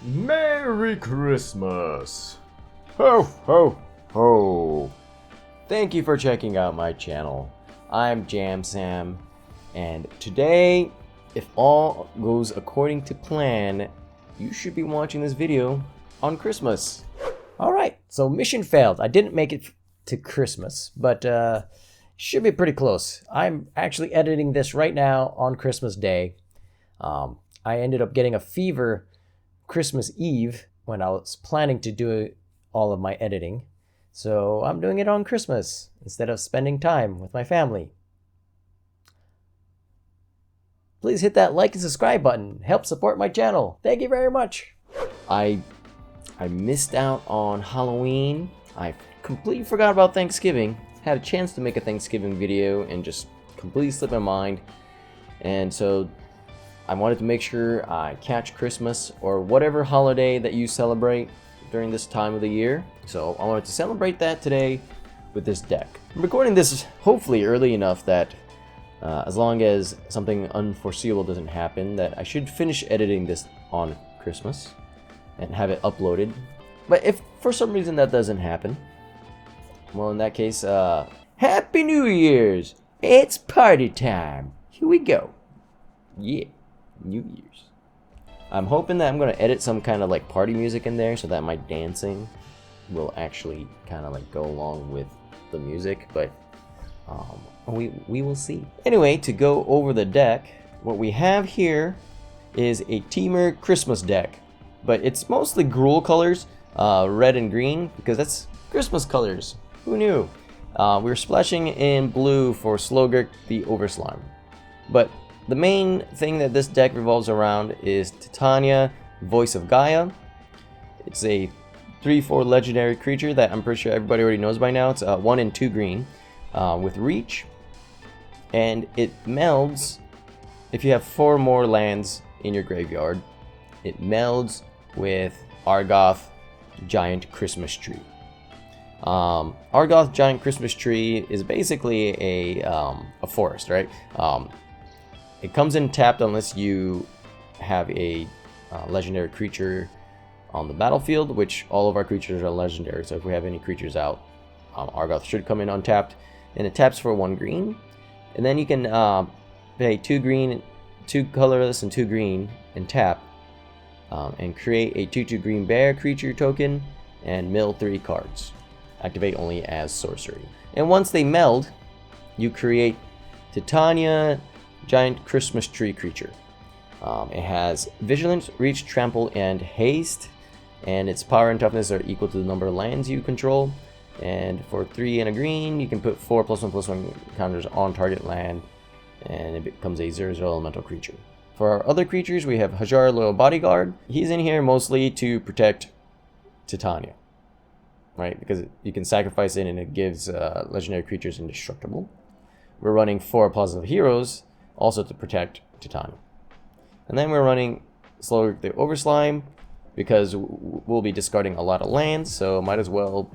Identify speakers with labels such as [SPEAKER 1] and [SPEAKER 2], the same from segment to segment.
[SPEAKER 1] Merry Christmas! Ho ho ho! Thank you for checking out my channel. I'm Jam Sam, and today, if all goes according to plan, you should be watching this video on Christmas. Alright, so mission failed. I didn't make it to Christmas, but should be pretty close. I'm actually editing this right now on Christmas Day. I ended up getting a fever Christmas Eve when I was planning to do all of my editing. So I'm doing it on Christmas instead of spending time with my family. Please hit that like and subscribe button. Help support my channel. Thank you very much. I missed out on Halloween. I completely forgot about Thanksgiving. Had a chance to make a Thanksgiving video and just completely slipped my mind. And so I wanted to make sure I catch Christmas or whatever holiday that you celebrate during this time of the year. So I wanted to celebrate that today with this deck. I'm recording this hopefully early enough that as long as something unforeseeable doesn't happen, that I should finish editing this on Christmas and have it uploaded. But if for some reason that doesn't happen, well, in that case, Happy New Year's! It's party time! Here we go! Yeah. New Year's. I'm hoping that I'm going to edit some kind of like party music in there so that my dancing will actually kind of like go along with the music, but we will see. Anyway, to go over the deck, what we have here is a Temur Christmas deck, but it's mostly Gruul colors, red and green, because that's Christmas colors. Who knew? We're splashing in blue for Slogurk the Overslime, but the main thing that this deck revolves around is Titania, Voice of Gaea. It's a 3/4 legendary creature that I'm pretty sure everybody already knows by now. It's 1 and 2 green with reach, and it melds if you have 4 more lands in your graveyard. It melds with Argoth Giant Christmas Tree. Argoth Giant Christmas Tree is basically a forest, right? It comes in tapped unless you have a legendary creature on the battlefield, which all of our creatures are legendary. So if we have any creatures out, Argoth should come in untapped, and it taps for 1 green. And then you can pay 2 green, 2 colorless, and 2 green, and tap, and create a 2/2 green bear creature token and mill 3 cards. Activate only as sorcery. And once they meld, you create Titania Giant Christmas Tree creature. It has Vigilance, Reach, Trample, and Haste, and its power and toughness are equal to the number of lands you control. And for 3 and a green, you can put 4 +1/+1 counters on target land, and it becomes a 0/0 elemental creature. For our other creatures, we have Hajar, Loyal Bodyguard. He's in here mostly to protect Titania, right? Because you can sacrifice it and it gives legendary creatures indestructible. We're running 4 Plaza of Heroes, also to protect Titania. And then we're running Slogurk the Overslime, because we'll be discarding a lot of lands, so might as well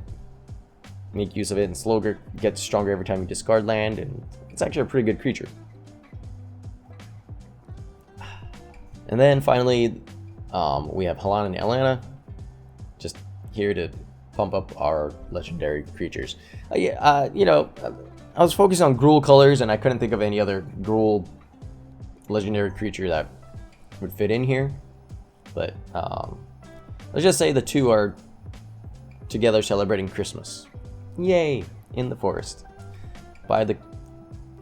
[SPEAKER 1] make use of it, and Slogurk gets stronger every time you discard land, and it's actually a pretty good creature. And then finally, we have Halana and Alena, just here to pump up our legendary creatures. I was focused on Gruul colors, and I couldn't think of any other Gruul legendary creature that would fit in here. But let's just say the two are together celebrating Christmas. Yay! In the forest. By the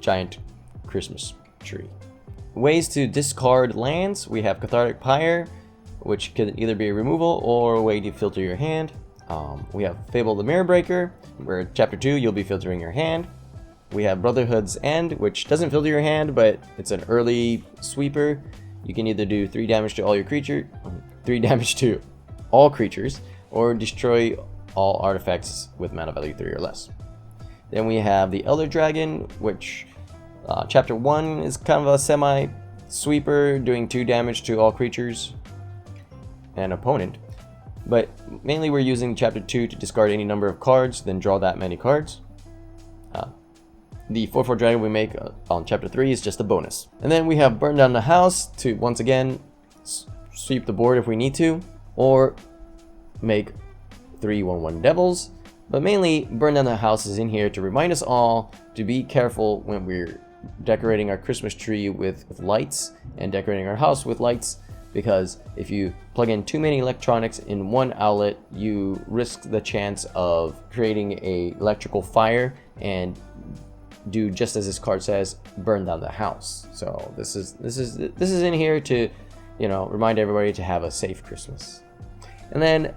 [SPEAKER 1] giant Christmas tree. Ways to discard lands. We have Cathartic Pyre, which could either be a removal or a way to filter your hand. We have Fable the Mirror Breaker, where Chapter 2 you'll be filtering your hand. We have Brotherhood's End, which doesn't filter your hand, but it's an early sweeper. You can either do 3 damage to all your creature, 3 damage to all creatures, or destroy all artifacts with mana value 3 or less. Then we have the Elder Dragon, which Chapter 1 is kind of a semi-sweeper, doing 2 damage to all creatures and opponent. But mainly we're using Chapter 2 to discard any number of cards, then draw that many cards. The 4/4 dragon we make on Chapter 3 is just a bonus. And then we have Burn Down the House to, once again, sweep the board if we need to. or make 3/1/1 devils. But mainly, Burn Down the House is in here to remind us all to be careful when we're decorating our Christmas tree with lights and decorating our house with lights, because if you plug in too many electronics in one outlet, you risk the chance of creating a electrical fire and do just as this card says, burn down the house. So this is in here to, you know, remind everybody to have a safe Christmas. And then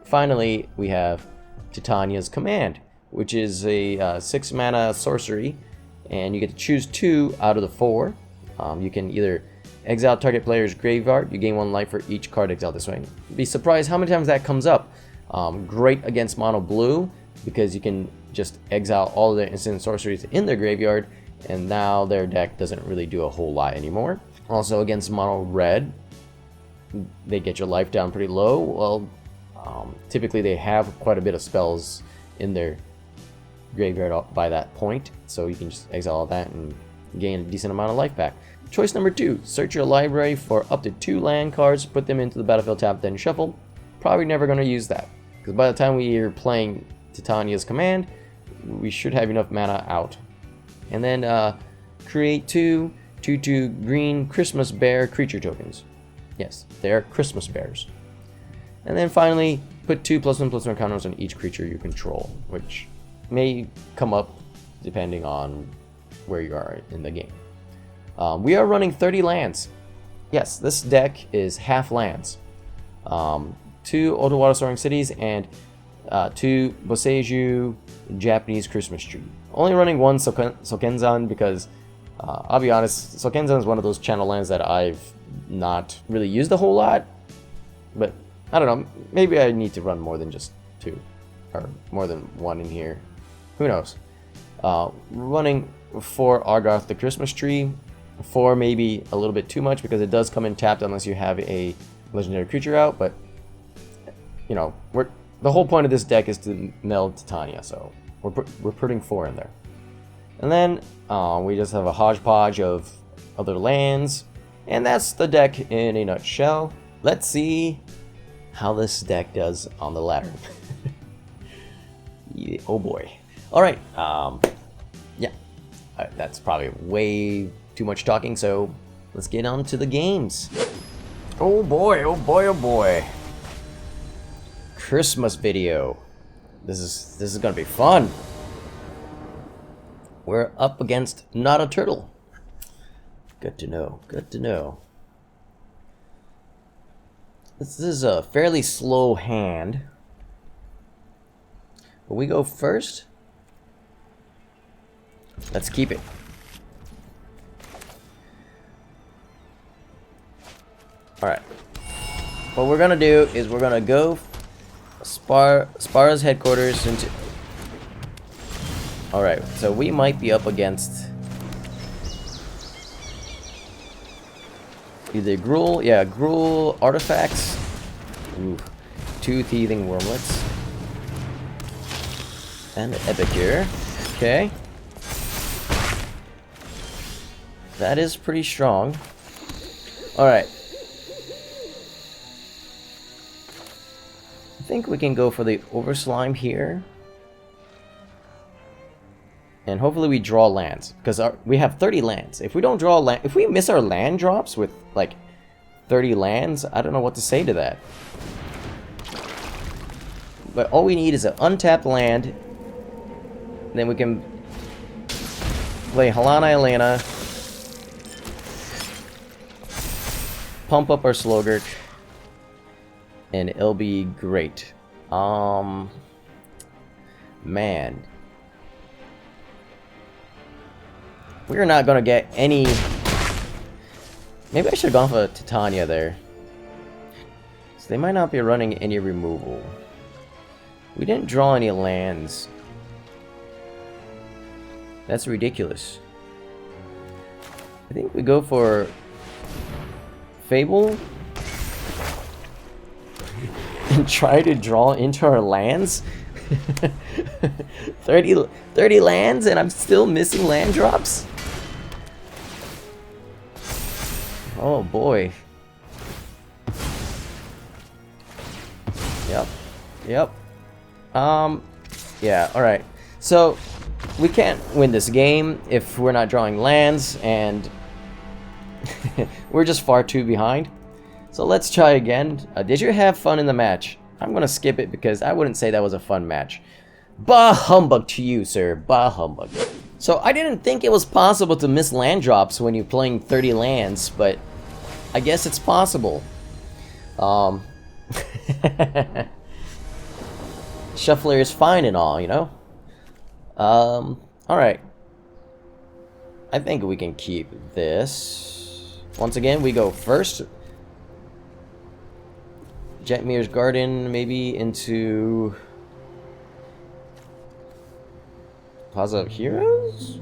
[SPEAKER 1] finally we have Titania's Command, which is a 6 mana sorcery, and you get to choose 2 out of the 4. You can either exile target player's graveyard. You gain 1 life for each card exiled this way. You'd be surprised how many times that comes up. Great against mono blue, because you can just exile all of their instant sorceries in their graveyard, and now their deck doesn't really do a whole lot anymore. Also against mono red, they get your life down pretty low. Well, typically they have quite a bit of spells in their graveyard by that point, so you can just exile all that and gain a decent amount of life back. Choice number 2, search your library for up to 2 land cards, put them into the battlefield tab, then shuffle. Probably never going to use that, because by the time we are playing Titania's Command, we should have enough mana out. And then create 2 2/2 green Christmas bear creature tokens. Yes, they're Christmas bears. And then finally, put 2 +1/+1 counters on each creature you control, which may come up depending on where you are in the game. We are running 30 lands. Yes, this deck is half lands. 2 Otawara Soaring Cities and 2 Boseiju Japanese Christmas Tree. Only running 1 Sokenzan because, I'll be honest, Sokenzan is one of those channel lands that I've not really used a whole lot. But, I don't know, maybe I need to run more than just 2. Or more than 1 in here. Who knows? Running 4 Argoth the Christmas Tree. 4 maybe a little bit too much because it does come in tapped unless you have a legendary creature out, but you know, the whole point of this deck is to meld Titania, so we're putting 4 in there. And then we just have a hodgepodge of other lands, and that's the deck in a nutshell. Let's see how this deck does on the ladder. Yeah, oh boy. Alright, yeah, that's probably way too much talking, so let's get on to the games. Oh boy, oh boy, oh boy. Christmas video. This is gonna be fun. We're up against Not a Turtle. Good to know, good to know. This is a fairly slow hand. But we go first. Let's keep it. Alright. What we're gonna do is we're gonna go Spara's headquarters into... Alright, so we might be up against either Gruul, yeah, Gruul artifacts. Ooh, 2 Thieving Wormlets. And Epicure. Okay. That is pretty strong. Alright. I think we can go for the Overslime here. And hopefully we draw lands. Because we have 30 lands. If we don't draw land, if we miss our land drops with like 30 lands, I don't know what to say to that. But all we need is an untapped land. Then we can play Halana, Alena. Pump up our Slogurk. And it'll be great. Man. We're not gonna get any... Maybe I should have gone for Titania there. So they might not be running any removal. We didn't draw any lands. That's ridiculous. I think we go for Fable and try to draw into our lands. 30 lands and I'm still missing land drops? Oh boy. Yep. Yep. Yeah, alright. So, we can't win this game if we're not drawing lands, and we're just far too behind. So let's try again. Did you have fun in the match? I'm gonna skip it because I wouldn't say that was a fun match. Bah humbug to you, sir. Bah humbug. So I didn't think it was possible to miss land drops when you're playing 30 lands, but I guess it's possible. Shuffler is fine and all, you know? Alright. I think we can keep this. Once again, we go first. Jetmir's Garden, maybe into Plaza of Heroes?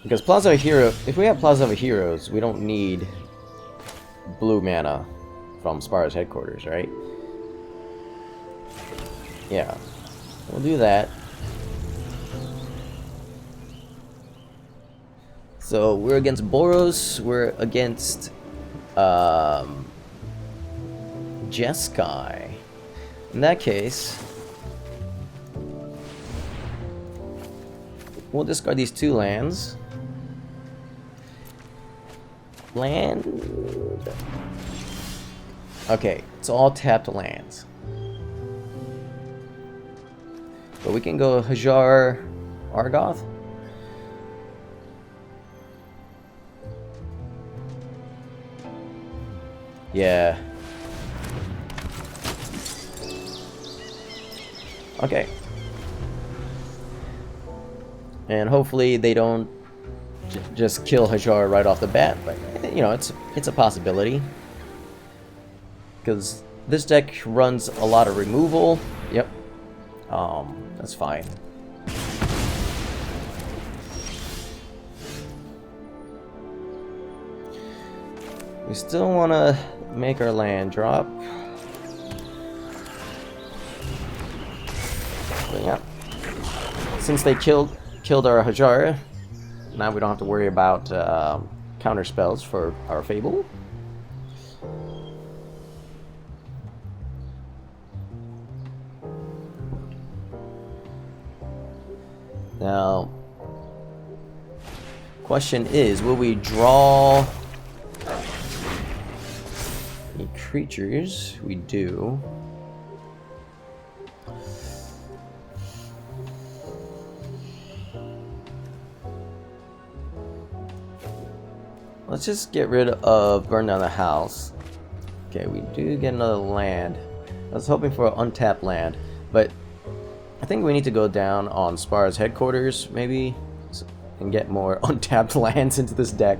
[SPEAKER 1] Because Plaza of Heroes, if we have Plaza of Heroes, we don't need blue mana from Spara's headquarters, right? Yeah. We'll do that. So we're against Boros, we're against Jeskai. In that case, we'll discard these 2 lands. Land. Okay, it's all tapped lands. But we can go Hajar, Argoth. Yeah. Okay. And hopefully they don't just kill Hajar right off the bat, but you know, it's a possibility. Because this deck runs a lot of removal. Yep. That's fine. We still want to make our land drop. But yeah. Since they killed our Hajar, now we don't have to worry about counter spells for our Fable. Now, question is, will we draw any creatures? We do. Let's just get rid of burn down the house. Okay, we do get another land. I was hoping for an untapped land, but I think we need to go down on Spara's headquarters, maybe, and get more untapped lands into this deck.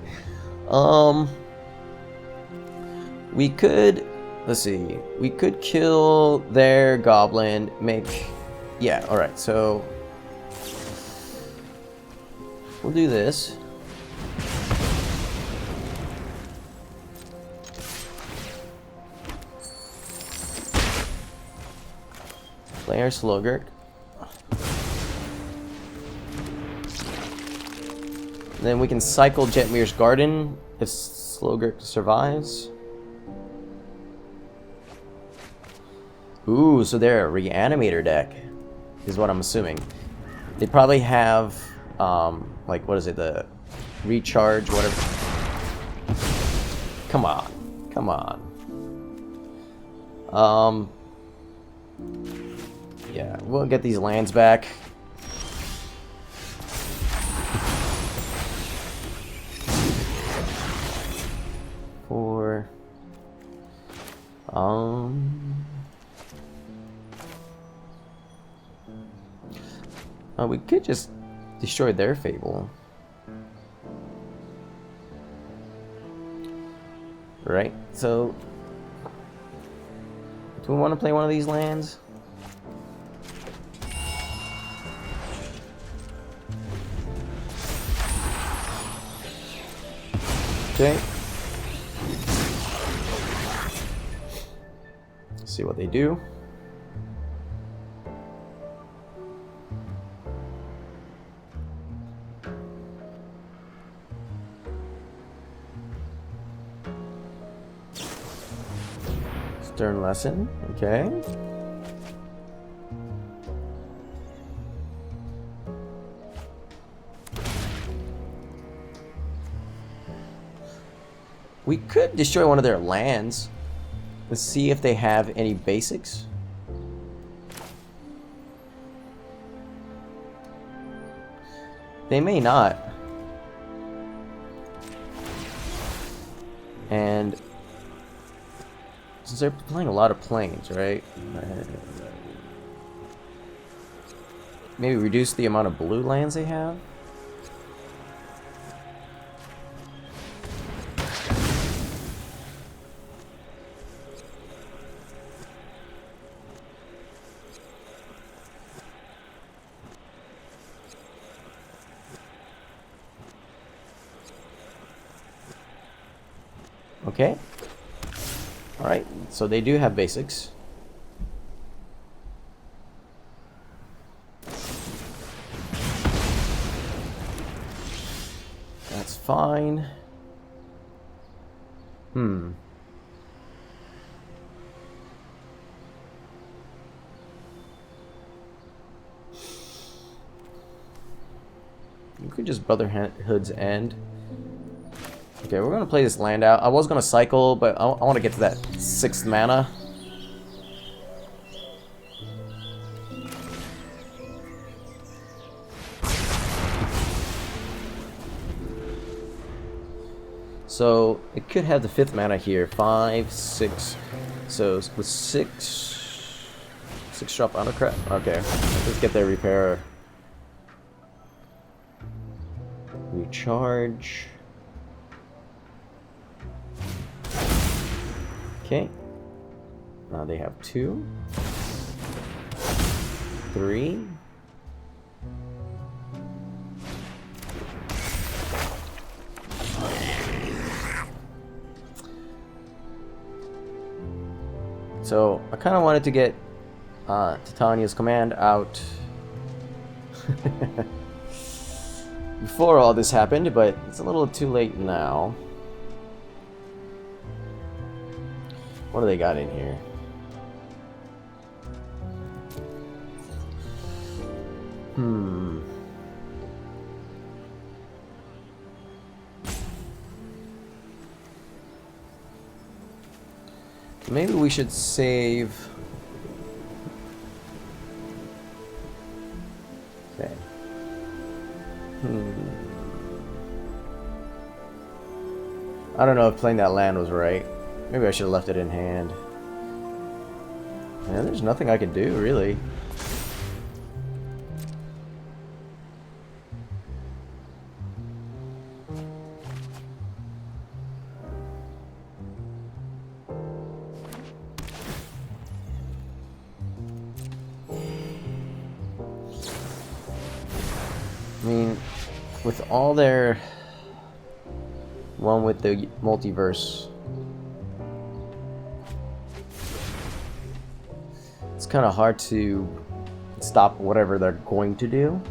[SPEAKER 1] We could, let's see, we could kill their goblin, make, yeah, alright, so we'll do this. Play our Slogurk. Then we can cycle Jetmir's Garden if Slogurk survives. Ooh, so they're a Reanimator deck, is what I'm assuming. They probably have, like, what is it, the Recharge, whatever. Come on, come on. Yeah, we'll get these lands back. We could just destroy their Fable. Right, so do we want to play one of these lands? Okay. See what they do. Stern lesson, okay. We could destroy one of their lands. Let's see if they have any basics. They may not. And since they're playing a lot of planes, right? Maybe reduce the amount of blue lands they have. Okay. Alright, so they do have basics. That's fine. You could just Brotherhood's End. Okay, we're gonna play this land out. I was gonna cycle, but I want to get to that 6th mana. So it could have the 5th mana here. 5, 6. So with 6 drop Undercraft. Okay, let's get their repair. Recharge. Okay. Now they have 2, 3. So I kind of wanted to get Titania's command out before all this happened, but it's a little too late now. What do they got in here? Maybe we should save. Okay. I don't know if playing that land was right. Maybe I should have left it in hand. Yeah, there's nothing I can do, really. I mean, with all their... One with the multiverse... It's kind of hard to stop whatever they're going to do.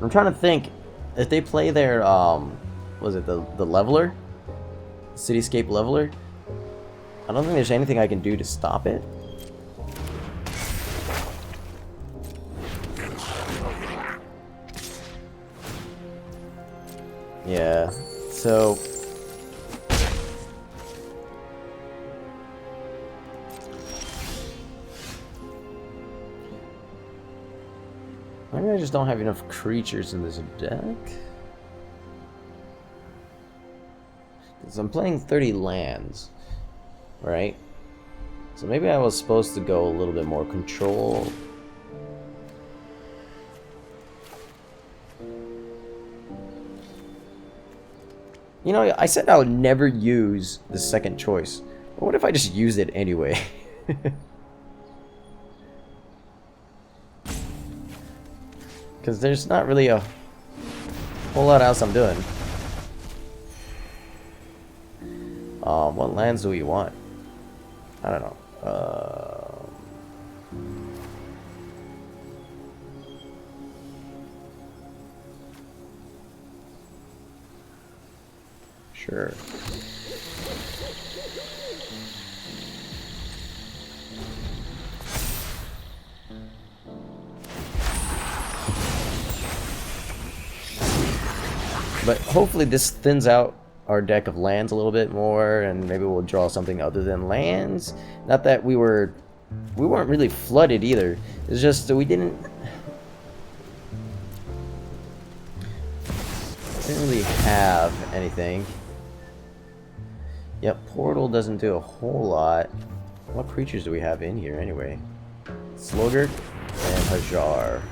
[SPEAKER 1] I'm trying to think, if they play their, was it the leveler? Cityscape leveler? I don't think there's anything I can do to stop it. Yeah, so... Maybe I just don't have enough creatures in this deck. Because I'm playing 30 lands, right? So maybe I was supposed to go a little bit more control. You know, I said I would never use the second choice. But what if I just use it anyway? Because there's not really a whole lot else I'm doing. What lands do we want? I don't know. Sure. But hopefully this thins out our deck of lands a little bit more, and maybe we'll draw something other than lands. Not that we weren't really flooded either. It's just that we didn't really have anything. Yep, Portal doesn't do a whole lot. What creatures do we have in here anyway? Slogurk and Hajar.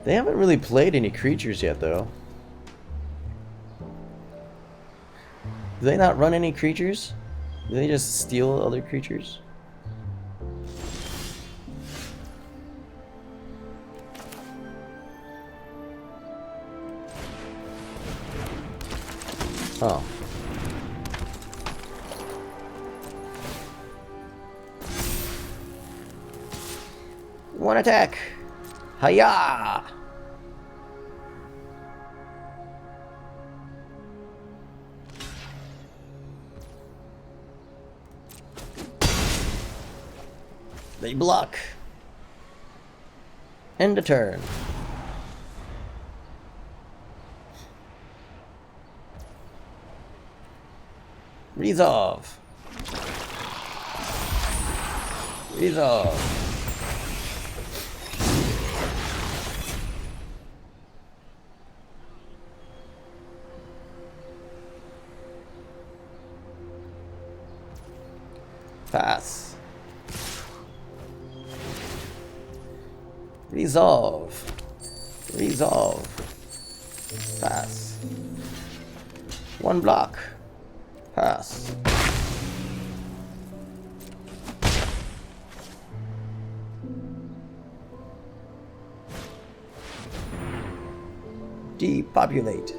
[SPEAKER 1] They haven't really played any creatures yet, though. Do they not run any creatures? Do they just steal other creatures? Oh. One attack! Hiya! They block. End a turn. Resolve. Resolve. Pass. Resolve. Resolve. Pass. One block. Pass. Depopulate.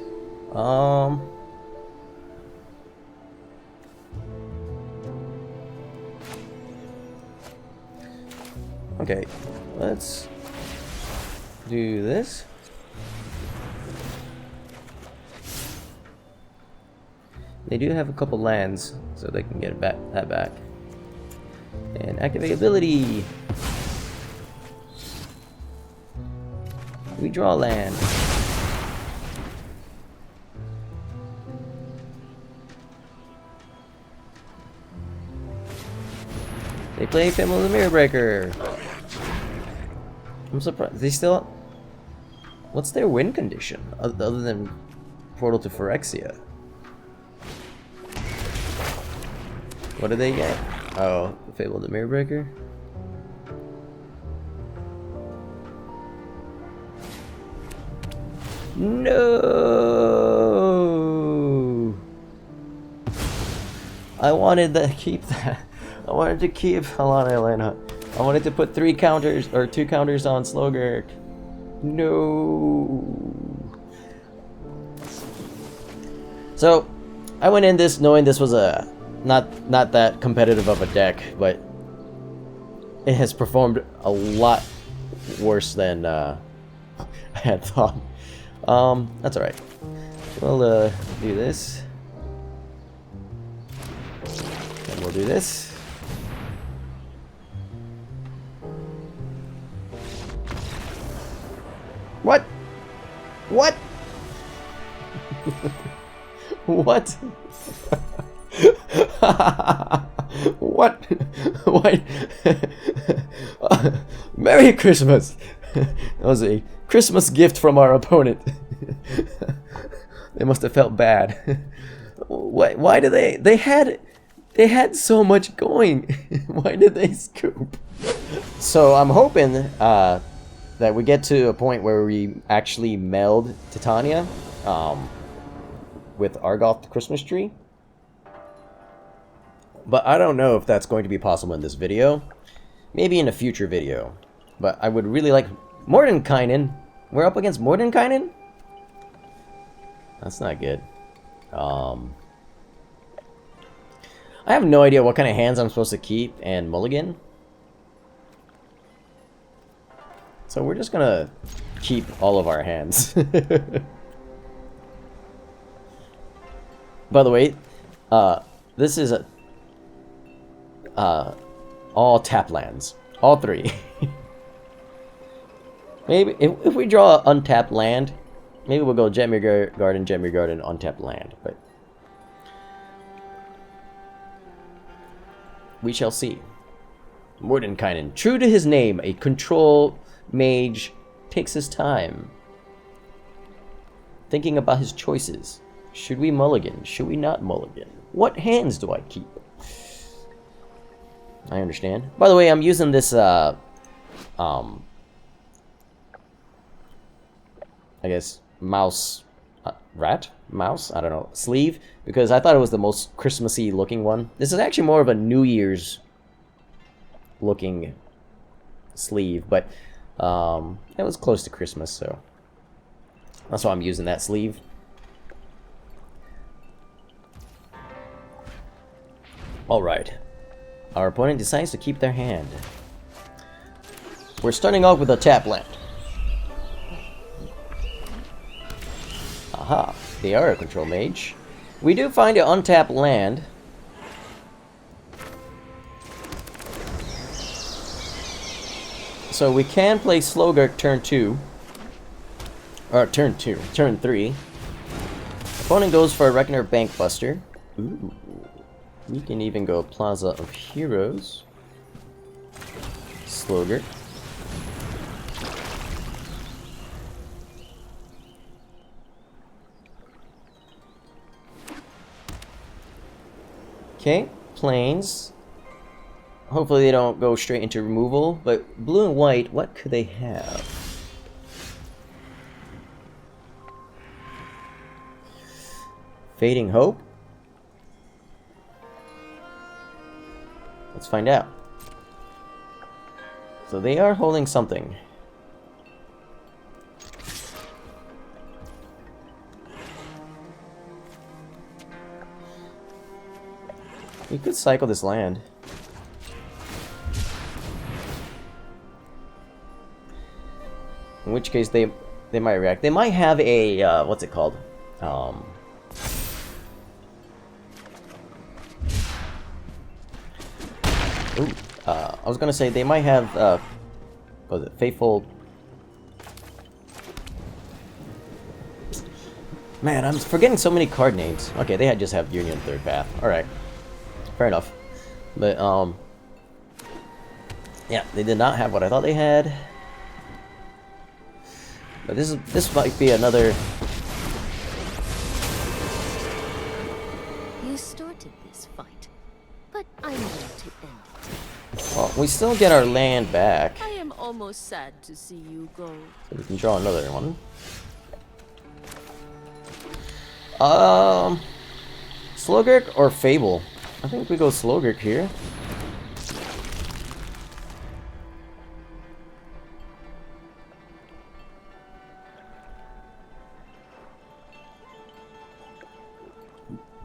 [SPEAKER 1] Okay, let's do this. They do have a couple lands, so they can get that back. And activate ability. We draw land. They play Fable the Mirror Breaker. I'm surprised. They still... What's their win condition? Other than Portal to Phyrexia? What do they get? Oh, Fable the Mirror Breaker? No! I wanted to keep that. I wanted to keep Halana Alena. I wanted to put 3 counters or 2 counters on Slogurk. No. So I went in this knowing this was a not that competitive of a deck, but it has performed a lot worse than I had thought. That's all right. We'll do this, and we'll do this. What? What? What? What? What? Merry Christmas! That was a Christmas gift from our opponent. They must have felt bad. Why do they had so much going. Why did they scoop? So I'm hoping that we get to a point where we actually meld Titania with Argoth the Christmas tree. But I don't know if that's going to be possible in this video. Maybe in a future video. But I would really like... Mordenkainen? We're up against Mordenkainen? That's not good. I have no idea what kind of hands I'm supposed to keep and mulligan. So we're just gonna keep all of our hands. By the way, this is all tap lands. All 3. Maybe if we draw an untapped land, maybe we'll go Jetmir Garden, untapped land, but we shall see. Mordenkainen, true to his name, a control mage, takes his time, thinking about his choices. Should we mulligan? Should we not mulligan? What hands do I keep? I understand. By the way, I'm using this, I guess, mouse, mouse? I don't know, sleeve, because I thought it was the most Christmassy looking one. This is actually more of a New Year's looking sleeve, but it was close to Christmas, so that's why I'm using that sleeve. Alright. Our opponent decides to keep their hand. We're starting off with a tap land. Aha, they are a control mage. We do find an untapped land. So we can play Slogurk turn 2. Or turn 3. Opponent goes for a Reckoner Bankbuster. Ooh. We can even go Plaza of Heroes. Slogurk. Okay, planes. Hopefully they don't go straight into removal, but blue and white, what could they have? Fading Hope? Let's find out. So they are holding something. We could cycle this land. In which case they might react. They might have a what's it called? I was gonna say they might have what was it, Faithful. Man, I'm forgetting so many card names. Okay, they just have Union Third Path. Alright. Fair enough. But yeah, they did not have what I thought they had. But this might be another.
[SPEAKER 2] You started this fight, but I'm going to end it.
[SPEAKER 1] Well, we still get our land back.
[SPEAKER 2] I am almost sad to see you go.
[SPEAKER 1] So we can draw another one. Slogurk or Fable? I think we go Slogurk here.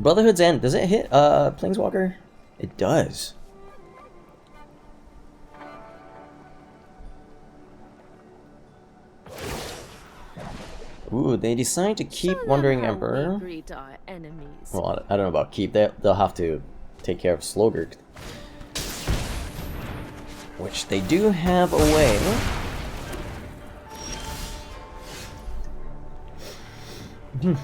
[SPEAKER 1] Brotherhood's End, does it hit Planeswalker? It does. Ooh, they decide to keep Wandering Emperor. Well, I don't know about keep. They'll have to take care of Slogurk, which they do have a way. We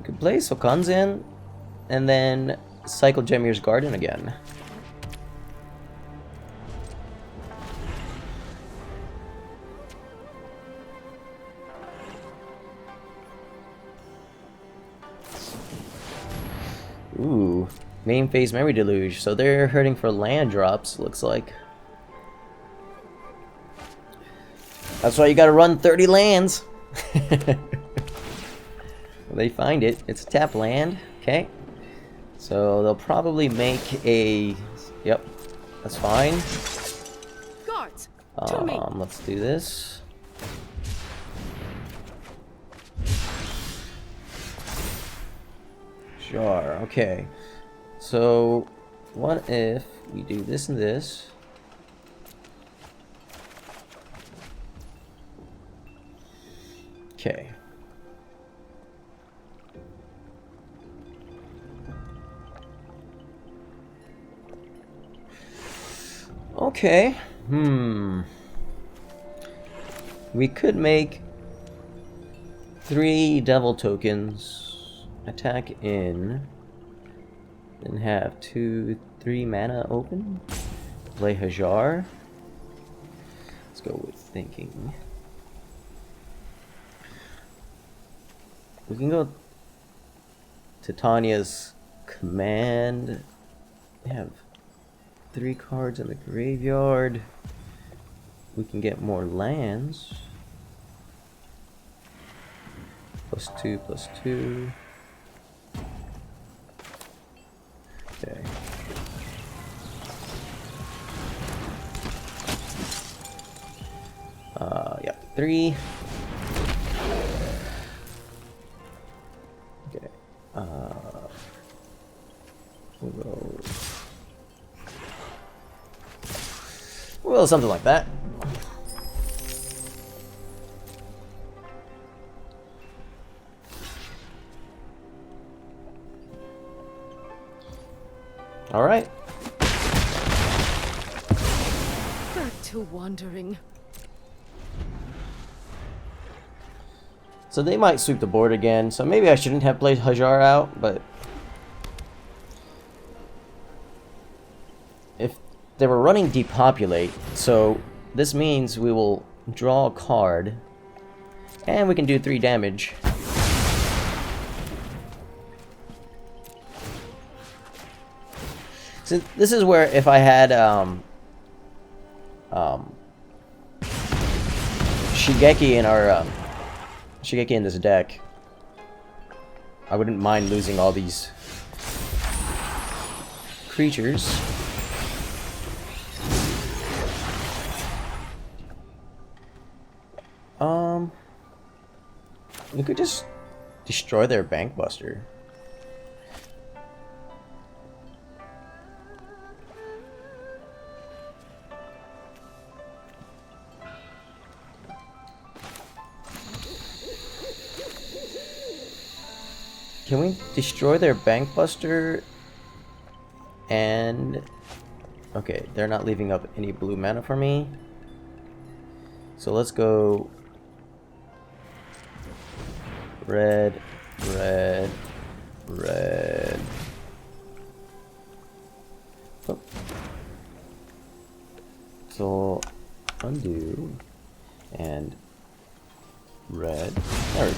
[SPEAKER 1] could play Sokenzan and then cycle Jetmir's Garden again. Ooh, main phase Memory Deluge. So they're hurting for land drops, looks like. That's why you gotta run 30 lands. They find it. It's a tap land. Okay. So they'll probably make a. Yep, that's fine.
[SPEAKER 2] Guards,
[SPEAKER 1] let's do this. Sure. Okay. So what if we do this and this? Okay. Okay. We could make 3 devil tokens, attack in, then have 2, 3 mana open. Play Hajar. Let's go with thinking. We can go Titania's command. We have 3 cards in the graveyard. We can get more lands. +2, +2. Okay. Yeah, 3. Okay. We'll go. Well, something like that. All right.
[SPEAKER 2] Back to wandering.
[SPEAKER 1] So they might sweep the board again, so maybe I shouldn't have played Hajar out, but if they were running Depopulate, so this means we will draw a card, and we can do 3 damage. So this is where if I had Shigeki in our Shigeki in this deck, I wouldn't mind losing all these creatures. We could just destroy their Bankbuster. Can we destroy their Bankbuster? And okay, they're not leaving up any blue mana for me. So let's go red, red, red. Oh. So undo and red. There we go.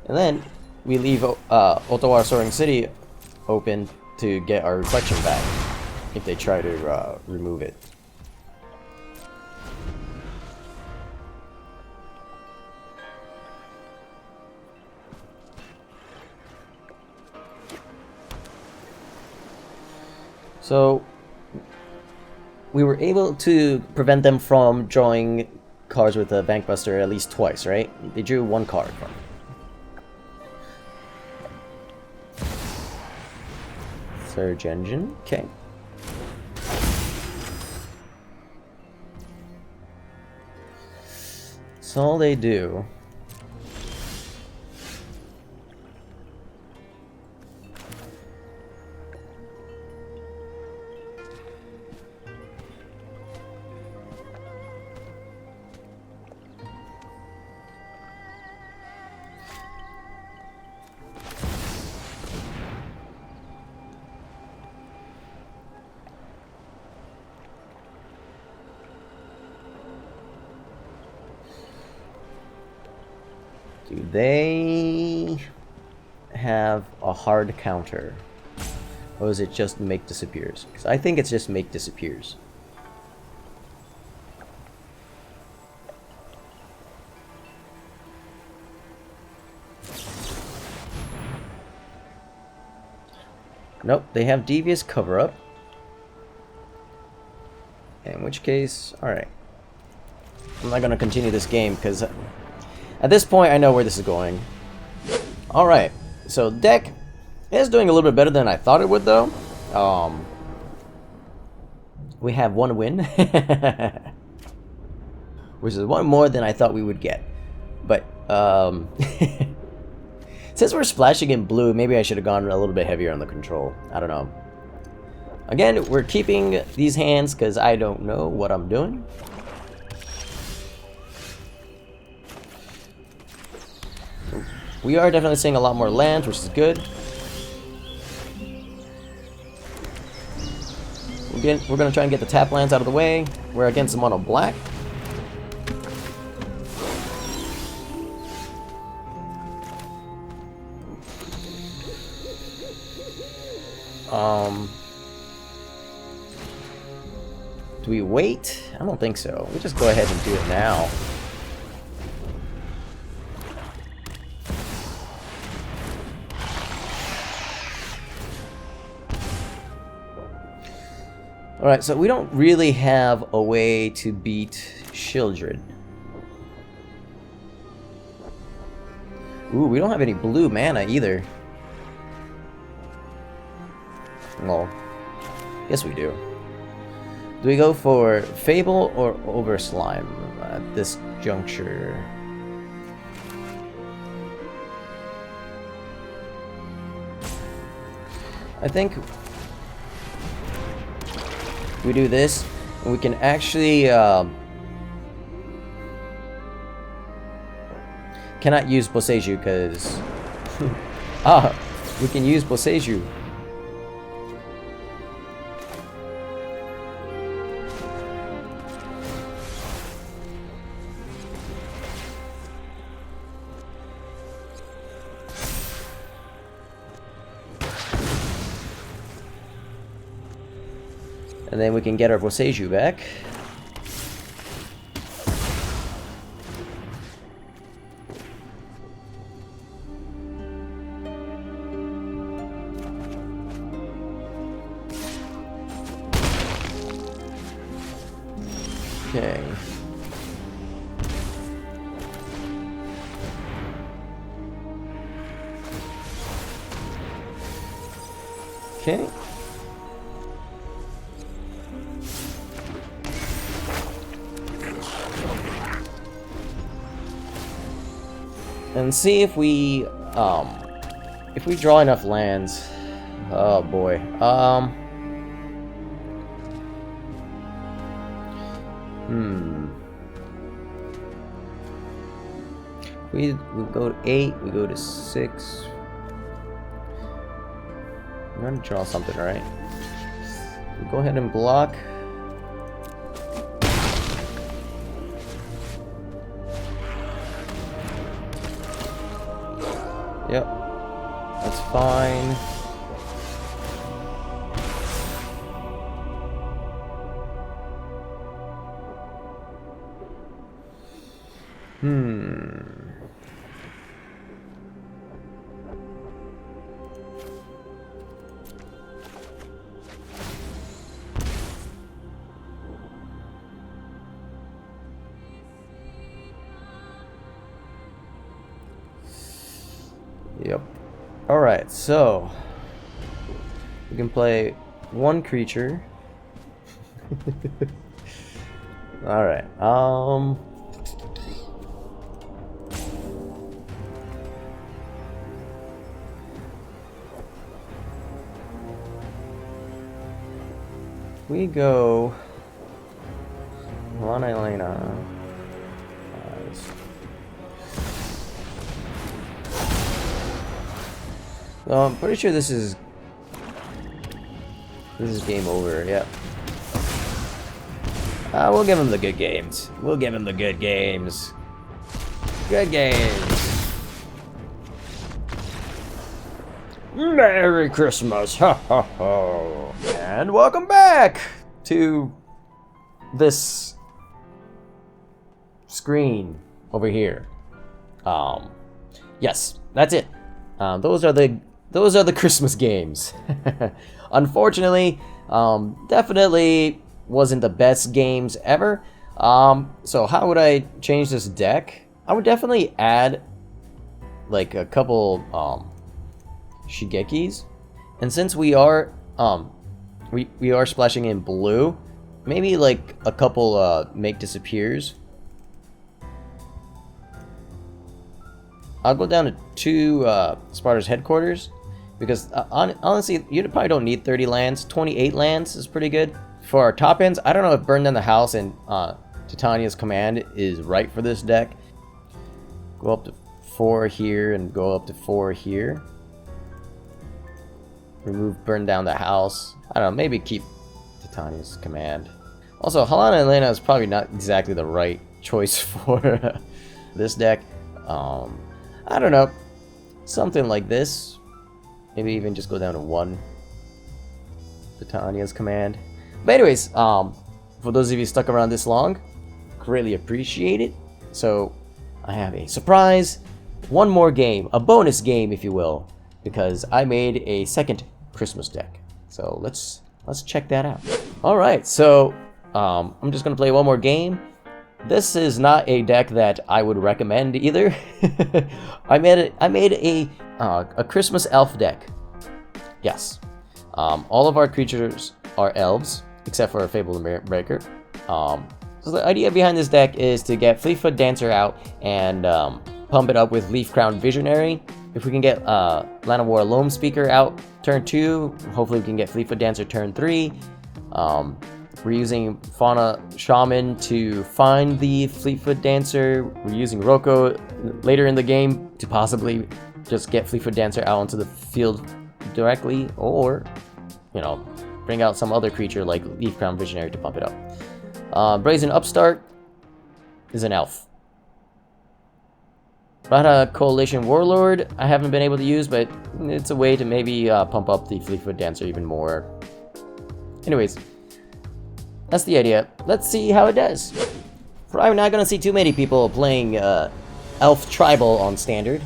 [SPEAKER 1] And then we leave Otawara Soaring City open to get our reflection back if they try to remove it. So we were able to prevent them from drawing cards with a Bankbuster at least twice, right? They drew 1 card from it. Surge Engine, okay. That's all they do. Do they have a hard counter? Or is it just make disappears? Because I think it's just make disappears. Nope, they have Devious Cover-Up. In which case, alright. I'm not going to continue this game because at this point I know where this is going. Alright, so deck is doing a little bit better than I thought it would though. we have one win, which is one more than I thought we would get. But since we're splashing in blue, maybe I should have gone a little bit heavier on the control. I don't know. Again, we're keeping these hands because I don't know what I'm doing. We are definitely seeing a lot more lands, which is good. We're going to try and get the tap lands out of the way. We're against the mono black. Do we wait? I don't think so. We just go ahead and do it now. Alright, so we don't really have a way to beat Shieldred. Ooh, we don't have any blue mana either. Well, yes we do. Do we go for Fable or Overslime at this juncture? I think we do this, and we can actually cannot use Boseiju because we can use Boseiju. And then we can get our Boseiju back. Okay. Okay. And see if we draw enough lands. Oh boy. We go to 8, we go to 6. I'm gonna draw something, right? We go ahead and block. Yep, that's fine. Yep. Alright, so we can play one creature. Alright, we go Halana, Alena. I'm pretty sure this is game over. Yep. We'll give him the good games. We'll give him the good games. Good games. Merry Christmas. Ha ha ha. And welcome back to this screen over here. Yes, that's it. Those are the Christmas games. Unfortunately, definitely wasn't the best games ever. So how would I change this deck? I would definitely add like a couple Shigekis. And since we are we are splashing in blue, maybe like a couple make disappears. I'll go down to 2 Sparta's headquarters, because honestly, you probably don't need 30 lands. 28 lands is pretty good. For our top ends, I don't know if Burn Down the House and Titania's Command is right for this deck. Go up to 4 here and go up to 4 here. Remove Burn Down the House. I don't know, maybe keep Titania's Command. Also, Halana and Alena is probably not exactly the right choice for this deck. I don't know. Something like this. Maybe even just go down to 1 Titania's Command. But anyways, for those of you stuck around this long, greatly appreciate it. So, I have a surprise. One more game. A bonus game, if you will. Because I made a second Christmas deck. So, let's check that out. Alright, so, I'm just going to play one more game. This is not a deck that I would recommend either. I made a Christmas elf deck. Yes. All of our creatures are elves, except for a Fable Breaker. So the idea behind this deck is to get Fleetfoot Dancer out and pump it up with Leaf Crown Visionary. If we can get Land of War Loam Speaker out turn 2, hopefully we can get Fleetfoot Dancer turn 3. We're using Fauna Shaman to find the Fleetfoot Dancer. We're using Roko later in the game to possibly just get Fleetfoot Dancer out onto the field directly, or, you know, bring out some other creature like Leaf Crown Visionary to pump it up. Brazen Upstart is an elf. Rata Coalition Warlord I haven't been able to use, but it's a way to maybe pump up the Fleetfoot Dancer even more. Anyways, that's the idea. Let's see how it does. Probably not going to see too many people playing Elf Tribal on Standard.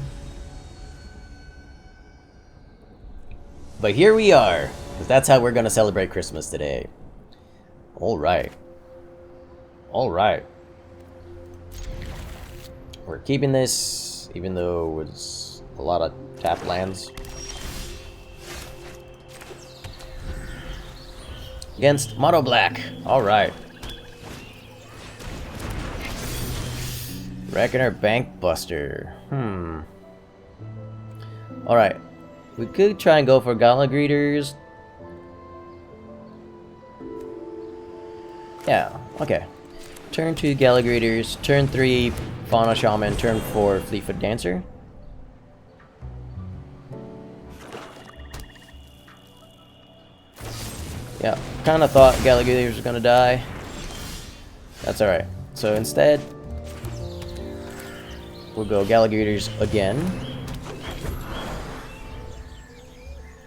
[SPEAKER 1] But here we are, because that's how we're going to celebrate Christmas today. Alright. Alright. We're keeping this, even though it's a lot of tap lands. Against Mono Black. Alright. Reckoner Bank Buster. Alright. We could try and go for Gala Greeters. Yeah, okay. Turn 2 Gala Greeters. Turn 3 Fauna Shaman. Turn 4 Fleetfoot Dancer. Yeah, kind of thought Gala Greeters was gonna die. That's alright. So instead, we'll go Gala Greeters again.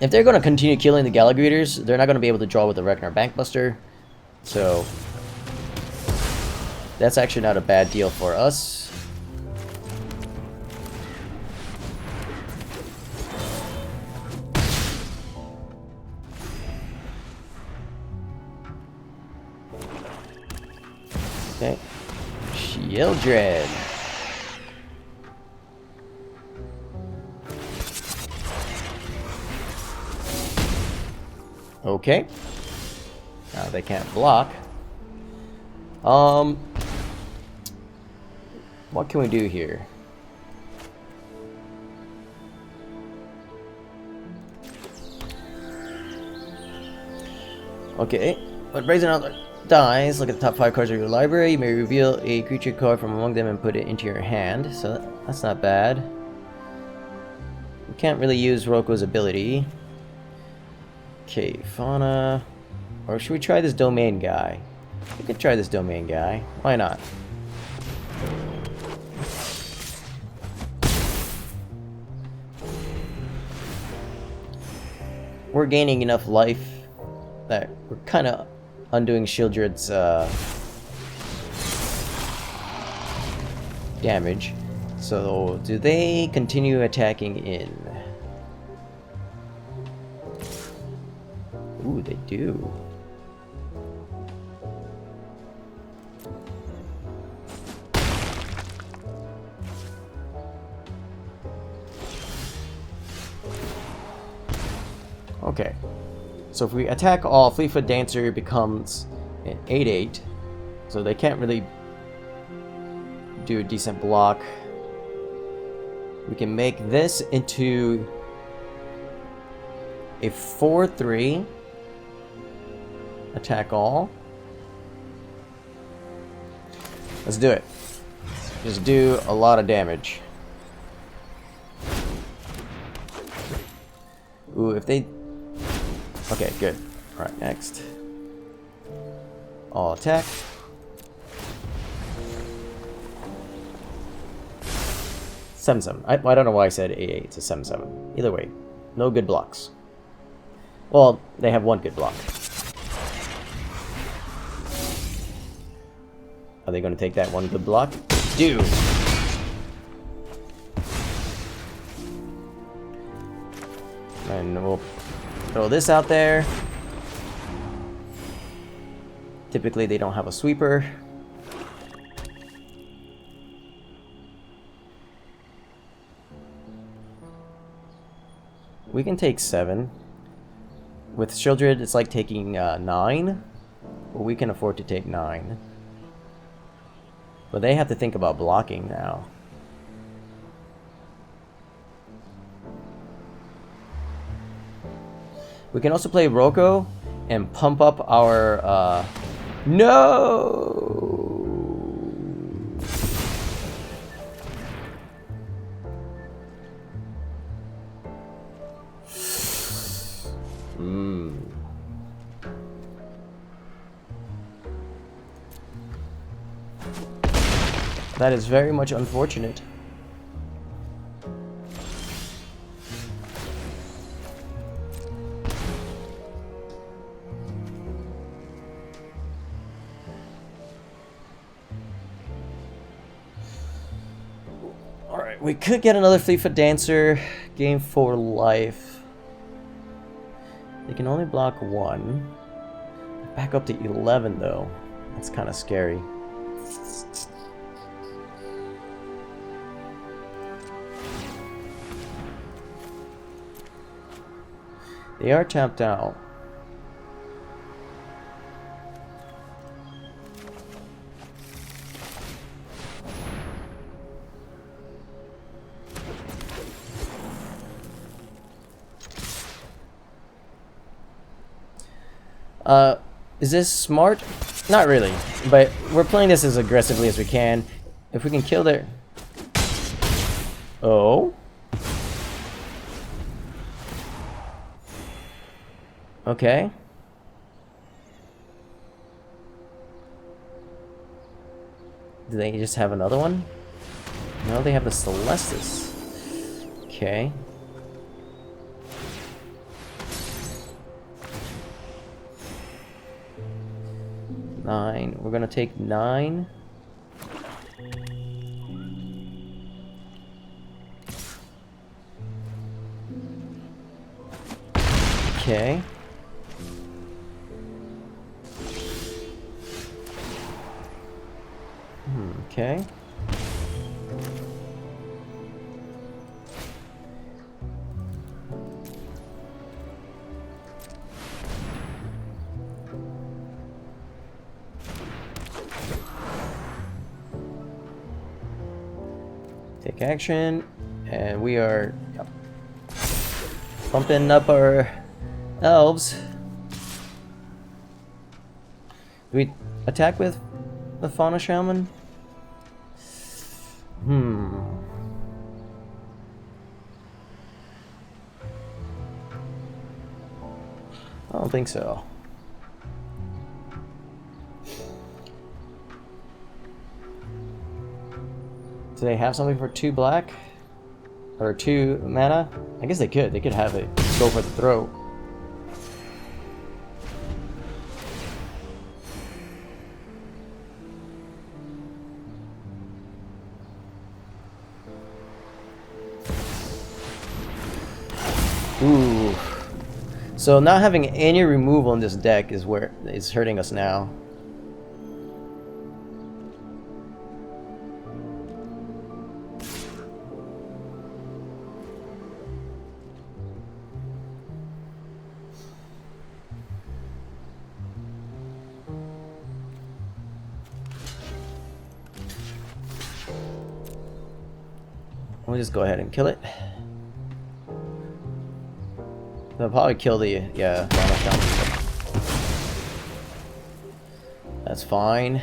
[SPEAKER 1] If they're gonna continue killing the Gala Greeters, they're not gonna be able to draw with the Reckoner Bankbuster. So that's actually not a bad deal for us. Okay. Shieldred. Okay. Now they can't block. What can we do here? Okay. When Brazen Outlet dies, look at the top 5 cards of your library. You may reveal a creature card from among them and put it into your hand. So that's not bad. We can't really use Roko's ability. Okay, Fauna. Or should we try this Domain guy? We could try this Domain guy. Why not? We're gaining enough life that we're kind of undoing Shieldred's damage. So, do they continue attacking in? Ooh, they do. Okay. So if we attack all, Fleetfoot Dancer becomes and 8/8, so they can't really do a decent block. We can make this into a 4/3 attack all. Let's do it. Just do a lot of damage. Ooh, if they... Okay, good. Alright, next. All attack. Seven. I don't know why I said 8/8. It's a 7/7. Either way, no good blocks. Well, they have one good block. Are they going to take that one good block? Do! And we'll throw this out there. Typically, they don't have a sweeper. We can take 7. With Shieldred, it's like taking 9. But we can afford to take 9. But they have to think about blocking now. We can also play Roko and pump up our... No! That is very much unfortunate. Alright, we could get another Fleetfoot Dancer. Game 4 life. They can only block 1. Back up to 11 though. That's kind of scary. They are tapped out. Is this smart? Not really, but we're playing this as aggressively as we can. If we can kill their... Oh? Okay. Do they just have another one? No, they have the Celestis. Okay. Nine. We're gonna take 9. Okay. Okay. Take action, and we are bumping up our elves. Do we attack with the Fauna Shaman? I don't think so. Do they have something for 2 black? Or 2 mana? I guess they could. They could have it go for the throat. Ooh. So not having any removal in this deck is where it's hurting us now. We'll just go ahead and kill it. They'll probably kill the that's fine.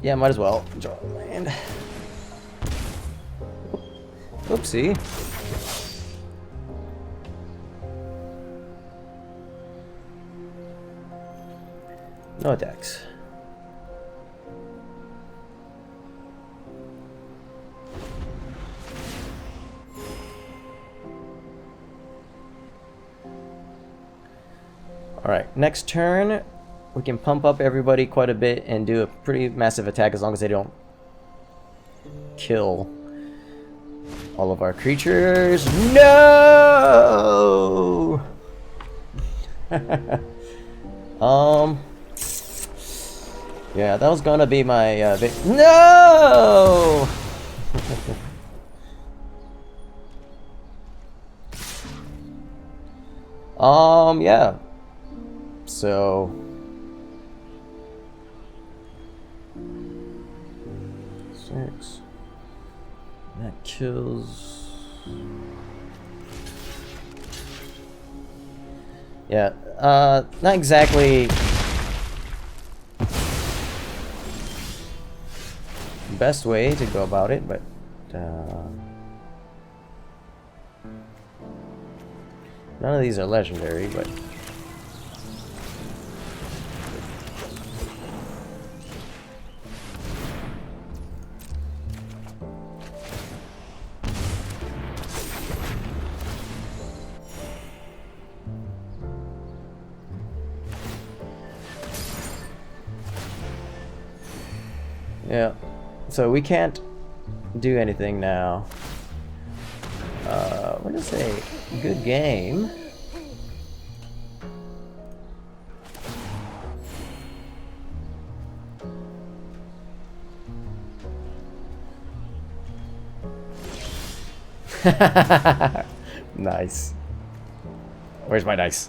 [SPEAKER 1] Yeah, might as well draw land. Oopsie. No attacks. Alright, next turn we can pump up everybody quite a bit and do a pretty massive attack as long as they don't kill all of our creatures. No! Yeah, that was gonna be my no! Yeah. So 6. That kills. Yeah, not exactly the best way to go about it, but none of these are legendary, but yeah, so we can't do anything now. We're gonna say good game. Nice. Where's my dice?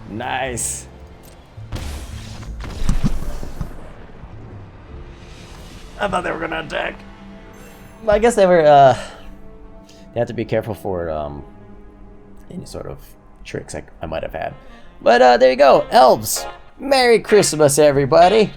[SPEAKER 1] Nice. I thought they were gonna attack. I guess they were, you have to be careful for, any sort of tricks I might have had. But, there you go. Elves. Merry Christmas, everybody.